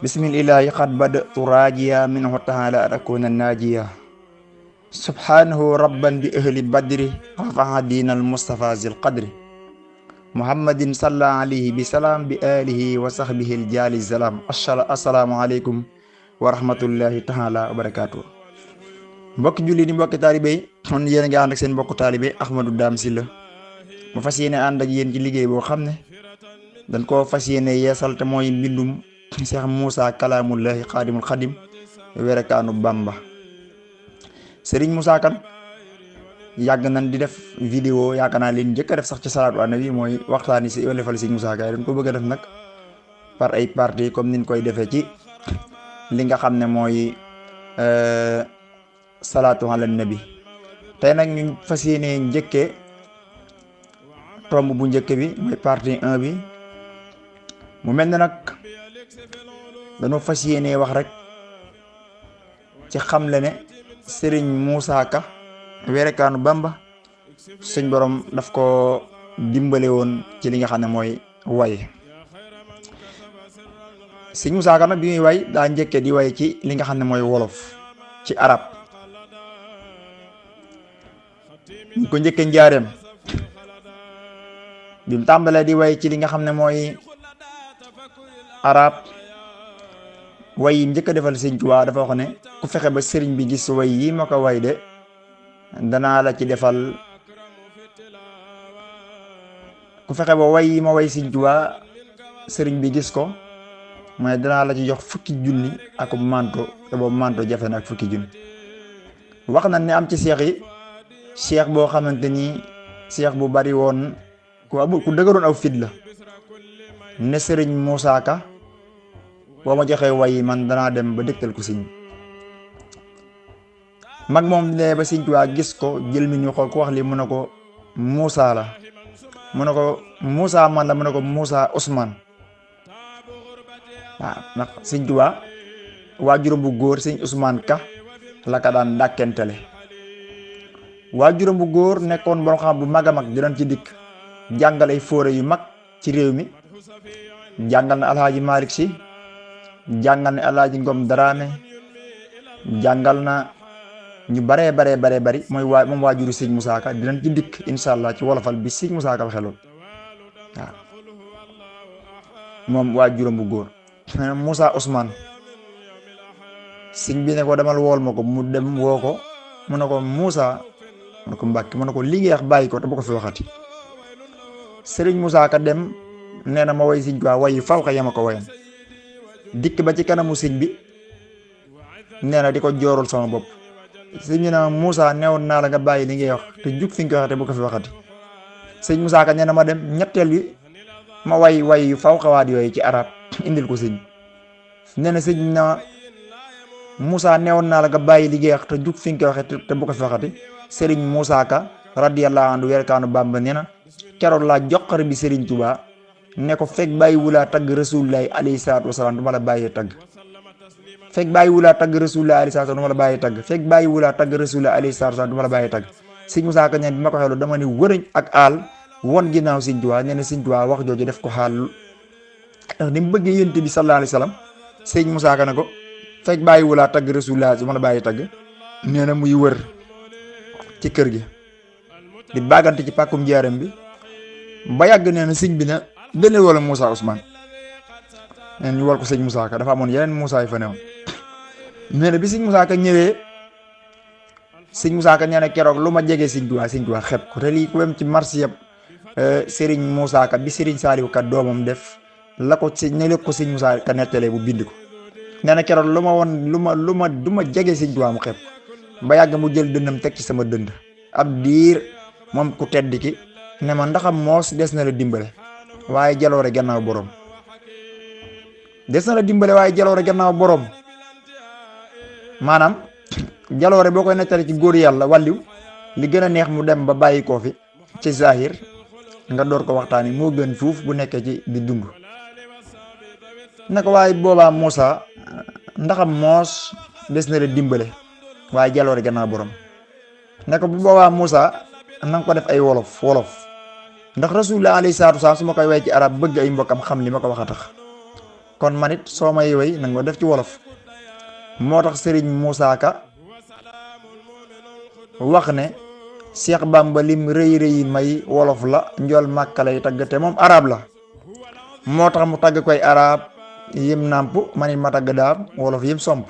bismillahi qad badatu rajiya minhu taala an akuna najiya subhanahu rabban bi ahli badri rafaha diinal mustafa zil qadri muhammadin salla alayhi bi salaam bi alihi wa sahbihi aljaali zalam assalaamu aleykum wa rahmatullahi taala wa barakatuh. mbokki julli di mbokki taalibe yi kon yéen a ngi ànd ak seen mbokku taalibe Ahmadou Dame Sylla mu fas yéene ànd ak yéen ci liggéey boo xam ne dañ koo fas yéene yeesal te mooy mbindum Cheikh Moussa Kalaamullahi Xaadimul Xadim werekaanu Bamba. Serigne Moussa Kane yàgg nañ di def vidéo yaakaar naa leen njëkk a def sax ci salaatu ala nabi mooy waxtaani si defal Serigne Moussa Kane dañ ko bëgg a def nag par ay parties comme niñ koy defee ci li nga xam ne mooy salaatu ala nabi. tey nag ñu fas yéene njëkkee tomb bu njëkk bi mooy partie 1 bi mu mel ne nag dañoo fas yéene wax rek ci xamle ne Serigne Moussa Ka werekaanu Bamba suñ borom daf ko dimbale woon ci li nga xam ne mooy way. Serigne Moussa Ka nag bi muy way daa njëkkee di way ci li nga xam ne mooy wolof ci arab ñu ko njëkkee njaareem bi mu tàmbalee di way ci li nga xam ne mooy arab way yi njëkk a defal Sëñ Tuubaa dafa wax ne ku fexe ba sëriñ bi gis way yi ma ko way de danaa la ci defal ku fexe ba way yi ma way Sëñ Tuubaa sëriñ bi gis ko mooy danaa la ci jox fukki junni ak manto te boobu manto jafe na ak fukki junni. wax na ne am ci seex yi seex boo xamante ni seex bu bari woon ku dëgëroon aw fit la ne Serigne Moussa Ka boo ma joxee way yi man danaa dem ba dëgtal ko sëñ mag moom ne ba Sëñ Tuubaa gis ko jël mi ñu xool ku wax li mu ne ko Moussa la mu ne ko Moussa man la mu ne ko Moussa Ousmane waaw ndax Sëñ Tuubaa waajuram bu góor sëñ Ousmane Ka la ka daan dàkkentele waajuram bu góor nekkoon borom xam bu mag a mag dinañ ci dikk jàngal ay fóore yu mag ci réew mi jàngal na alhaaji Malick Sy jàngal na alhaaji Ngom Daraame jàngal na ñu bari moom waajuru sëñ Moussa Ka dinañ ci dikk incha allah ci wolofal bi sëñ Moussa Ka waxee lool waaw moom waajuram bu góor Moussa Ousmane sëñ bi ne ko demal wool ma ko mu dem woo ko mu ne ko Moussa mu ne ko Mbàkke mu ne ko liggéey bàyyi ko te bu ko fi waxati Serigne Moussa Ka dem nee na ma way Sëñ Tuubaa way faw xa yama ko wayan dikk ba ci kanamu sëñ bi nee na di ko joorul sama bopp sëñ bi ne Moussa neewoon naa la nga bàyyi li ngay wax te jug fi nga ko waxate bu ko fi waxati sëñ Moussa Ka nee na ma dem ñetteel bi ma way yu faw xawaat yooyu ci arab indil ko sëñ nee na sëñ bi na Moussa neewoon naa la nga bàyyi li ngay wax te jug fi nga ko waxate te bu ko fi waxati Serigne Moussa Ka radiyallahu anhu werekaanu Bamba nee na keroog laa joxar bi Serigne Touba ne ko fekk bàyyi wulaa tagg rasulullahi alayhi salaatu wasalaam du ma la bàyyee tagg fekk bàyyi wulaa tagg rasulullahi alayhi salaatu wasalaam du ma la bàyyee tagg fekk bàyyi wulaa tagg rasulullahi alayhi salaatu wasalaam du ma la bàyyee tagg Serigne Moussa Ka ñeen bi ma ko xeelu dama ne wërëñ ak aal won ginnaaw Serigne Touba nee na Serigne Touba wax jooju def ko xaal ndax ni mu bëggee yonent bi sallallahu alayhi wasallam Serigne Moussa Ka ne ko fekk bàyyi wulaa tagg rasulullahi du ma la bàyyee tagg nee na muy wër ci kër gi di bàggante ci pàkkum njaaram bi ba yàgg nee na sëñ bi ne dene wala Moussa Ousmane neen ñu wal ko sëñ Moussa Ka dafa amoon yeneen Moussa yi fa newoon nee na bi sëñ Moussa Ka ñëwee sëñ Moussa Ka nee na keroog lu ma jegee sëñ Tuubaa xeeb ko te lii ku dem ci marché yëpp Serigne Moussa Ka bi Serigne Saliou Ka doomam def la ko sëñ Moussa Ka nettalee bu bind ko nee na keroog lu ma jegee sëñ Tuubaa mu xeeb ba yàgg mu jël dënnam teg ci sama dënd ab diir moom ku tedd ki ne ma ndaxam moos des na la dimbale waaye jaloore gannaaw borom maanaam jaloore boo koy nettali ci góor yàlla wàlliw li gën a neex mu dem ba bàyyi koo fi ci zahir nga door ko waxtaani moo gën fuuf bu nekkee ci di dund ne ko waaye boobaa Moussa ndaxam moos des na la dimbale waaye jaloore gannaaw borom ne ko bu boobaa Moussa na nga ko def ay wolof ndax rasulullah alayhi salaatu wasalaam su ma koy way ci arab bëgg ay mbokkam xam li ma ko wax a tax kon manit soo may way nanga ma def ci wolof. moo tax Serigne Moussa Ka wax ne Cheikh Bamba lim rëy rëy may wolof la njool Màkka lay tagg te moom arab la moo tax mu tagg koy arab yim nàmp manit ma tagg daam wolof yim somp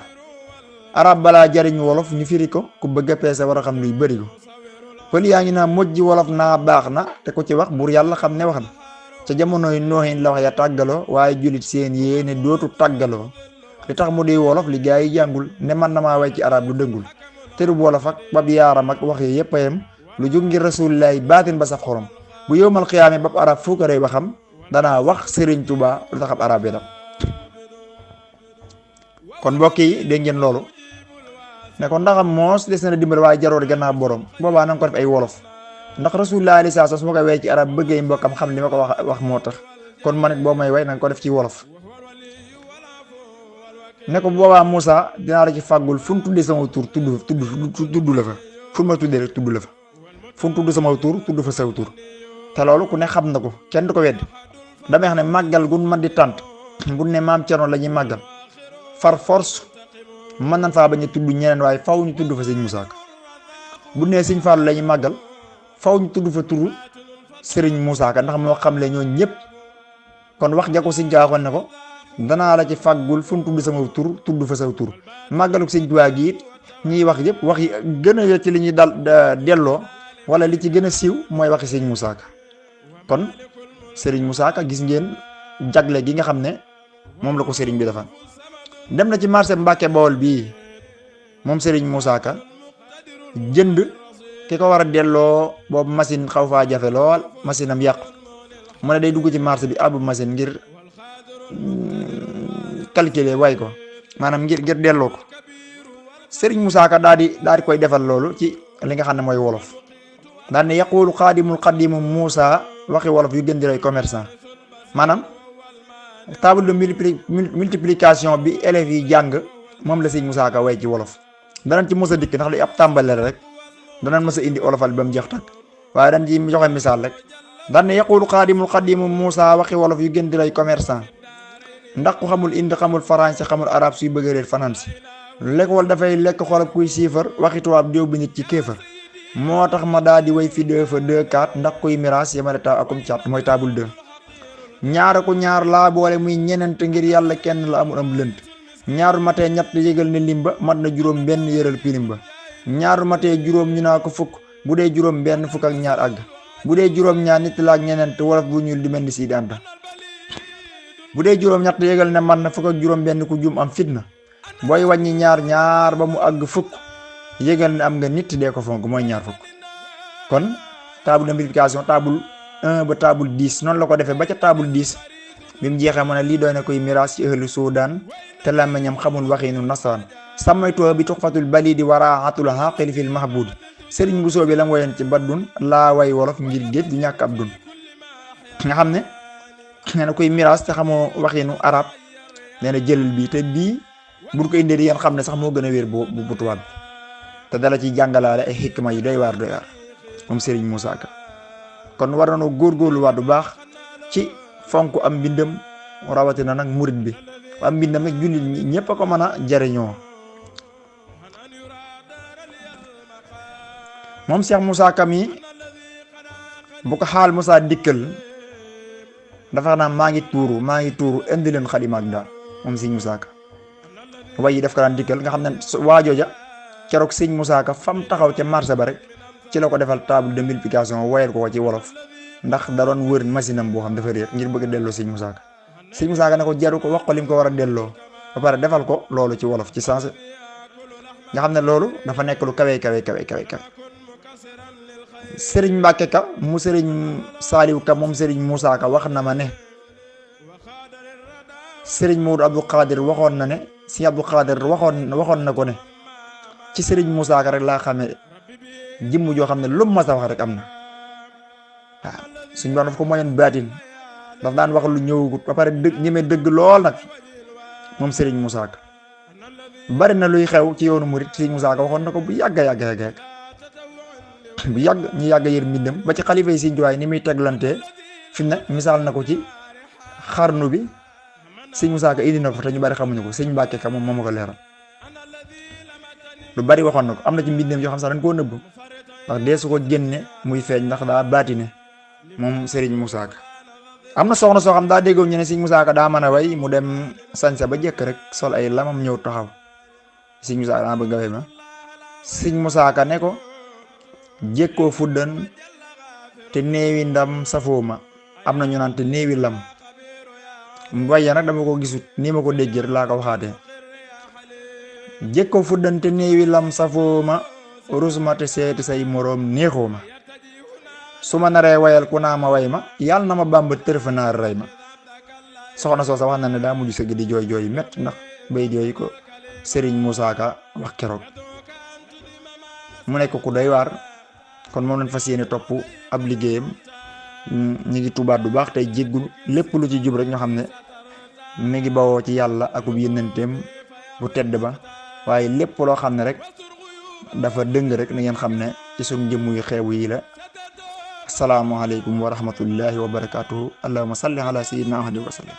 arab balaa jariñ wolof ñu firi ko ku bëgg a peese war a xam luy bëri ko pël yaa ngi naa mujj wolof naa baax na te ku ci wax buur yàlla xam ne wax na ca jamonoy nooxin la wax ya tàggaloo waaye jullit seen yéene dootu tàggaloo li tax mu di wolof li gaa yi jàngul ne man na maa way ci arab lu dëggul tërub wolof ak bab yaaram ak wax yi yëpp a yem lu jóg ngir rasulillahi baatin ba saf xorom bu yowmal xiyaame bab arab fuukaree ba xam danaa wax Serigne Touba lu tax ab arab yi dam kon mbokk yi dégg ngeen loolu ne ko ndaxam moos des na dimbal waaye jaroor gannaaw borom boobaa na nga ko def ay wolof ndax rasulullah alayhi salaam su ma koy way ci arab bëggee mbokkam xam li ma ko wax moo tax kon man it boo may way na nga ko def ci wolof. ne ko boobaa Moussa dinaa la ci fàggul fu mu tuddee sama tur tudd la fa fu ma tuddee rek tudd la fa fu mu tudd sama tur tudd fa saw tur te loolu ku ne xam na ko kenn du ko wedd damay xam ne màggal gun man di tànt bu ne maam Cerno la ñuy màggal far force mën nañ faa bañ a tudd ñeneen waaye faw ñu tudd fa sëñ Moussa Ka bu nee sëñ Fallou la ñuy màggal faw ñu tudd fa turu Serigne Moussa Ka ndax moo xam le ñoo ñëpp kon wax ja ko sëñ Ka waxoon ne ko danaa la ci fàggul fu mu tudd sama tur tudd fa saw tur màggaluk sëñ Tuubaa gi it ñiy wax yëpp wax yi gën a ci li ñuy delloo wala li ci gën a siiw mooy waxi sëñ Moussa Ka kon Serigne Moussa Ka gis ngeen jagle gi nga xam ne moom la ko Serigne bi defal dem na ci marché Mbàkke Bawol bii moom Serigne Moussa Ka jënd ki ko war a delloo boobu machine xaw faa jafe lool machine am yàqu mu ne day dugg ci marché bi abu machine ngir calculer way ko maanaam ngir delloo ko Serigne Moussa Ka daal di koy defal loolu ci li nga xam ne mooy wolof daal ne yaqulu xaadimul xadimu Moussa waxi wolof yu gën di lay commerçant maanaam table de multiplication bi élèves yi jàng moom la Serigne Moussa Ka way ci wolof danañ ci mos a dikk ndax li ab tàmbale rek danañ mos a indi olofal ba mu jeex tàkk waaye dañ ci joxe misaal rek daal ne yaqulu xaadimul xadimu Moussa waxi wolof yu gën di lay commerçant ndax ku xamul indi xamul français xamul arab suy bëgg réer fanaan si l'école dafay lekk xolab kuy siifar waxi tubaab déew bi nit ci kéefar moo tax ma daal di way fi 2 fa 2 4 ndax kuy miraas yemale taw akum cat mooy table 2 ñaara ko ñaar laa boole muy ñenent ngir yàlla kenn la amul am lënt ñaaru matee ñett yëgal ne limba mat na juróom benn yëral pirim ba ñaaru matee juróom ñu naa ko fukk bu dee juróom benn fukk ak ñaar àgg bu dee juróom ñaar nit la ak ñenent wolof bu ñuul di mel ni sii danta bu dee juróom ñett yëgal ne man na fukk ak juróom benn ku juum am fitna booy wàññi ñaar ba mu àgg fukk yëgal ne am nga nit dee ko fonk mooy ñaar fukk kon table de multiplication table 1 ba table 10 noonu la ko defee ba ca table 10 bi mu jeexee mu ne lii doy na koy miraas ci ëhlu Suudaan te làmmiñam xamul waxiinu nasaraan sàmmaytoo bi tuxfatul balidi waraaxatul xaqili fil mahbud sëriñ bu soobi la mu woyoon ci baddun laa way wolof ngir géej du ñàkk ab dun nga xam ne nee na koy miraas te xamoo waxiinu arab nee na jëlal bii te bii bu ko indee di ngeen xam ne sax moo gën a wér bu tubaab bi te dala ci jàngalaale ay xikma yi doy waar moom Serigne Moussa Ka kon war nañoo góorgóorluwaat bu baax ci fonk am mbindam rawatina nag murit bi am mbindam nag jullit ñi ñëpp a ko mën a jariñoo moom Cheikh Moussa Ka mi bu ko xaal Moussa dikkal dafa naan maa ngi tuuru indi leen xalima ak daal moom Serigne Moussa Ka way yi daf ko daan dikkal nga xam ne waajooja keroog Serigne Moussa Ka fam taxaw ca marché ba rek ci la ko defal table de multiplication wayal ko ci wolof ndax da doon wër machine am boo xam dafa réer ngir bëgg a delloo Serigne Moussa Ka Serigne Moussa Ka ne ko jaru ko wax ko lim ko war a delloo ba pare defal ko loolu ci wolof ci sens nga xam ne loolu dafa nekk lu kawe Serigne Mbacke Ka mu Serigne Saliou Ka moom Serigne Moussa Ka wax na ma ne Serigne Modou Abdou Khadir waxoon na ne si Abdou Khadir waxoon na ko ne ci Serigne Moussa Ka rek laa xamee jëmm joo xam ne lu mu mas a wax rek am na waaw suñu wax daf ko moyoon baatin daf daan wax lu ñëwagut ba pare ñemee dëgg lool nag moom Serigne Moussa Ka bari na luy xew ci yoonu murit Serigne Moussa Ka waxoon na ko bu yàgg bu yàgg ñu yàgg yër mbindam ba ci xalifa yi Serigne Touba ni muy teglantee fi mu ne misaal na ko ci xarnu bi sëñ Moussa Ka indi na ko te ñu bari xamuñu ko sëñ Mbàkke Ka moom moo ma ko leeral lu bari waxoon na ko am na ci mbindeem yoo xam sax dañ koo nëbb ndax dee su ko génne muy feeñ ndax daa baatine moom Serigne Moussa Ka am na soxna soo xam daa déggoo ñu ne sëñ Moussa Ka daa mën a way mu dem sañsa ba jekk rek sol ay lamam ñëw taxaw sëñ Moussa Ka daa bëgg nga way ma sëñ Moussa Ka ne ko jékkoo fuddan te néewi ndam safoo ma am na ñu naan te néewi lam waaye nag dama ko gisut nii ma ko déggee rek laa ko waxaatee jékkoo fuddan te néewi lam safoo ma rusuma te seeti say moroom neexoo ma su ma naree wayal ku naa ma way ma yàlla na ma bàmba tërfa naar rey ma soxna soo sa wax na ne daa mujj sëgg di jooy jooy mett ndax bay jooy ko Serigne Moussa Ka wax keroog mu nekk ku doy waar kon moom lañ fas yéene topp ab liggéeyam ñu ngi tubaat bu baax tey jéggul lépp lu ci jub rek ñoo xam ne mi ngi bawoo ci yàlla akub yénanteem bu tedd ba waaye lépp loo xam ne rek dafa dëng rek na ngeen xam ne ci suñ jëmm yu xeewu yi la asalaamualeykum wa rahmatullahi wa barakatuhu allahumma salli ala sayyidina Muhammad wa sallam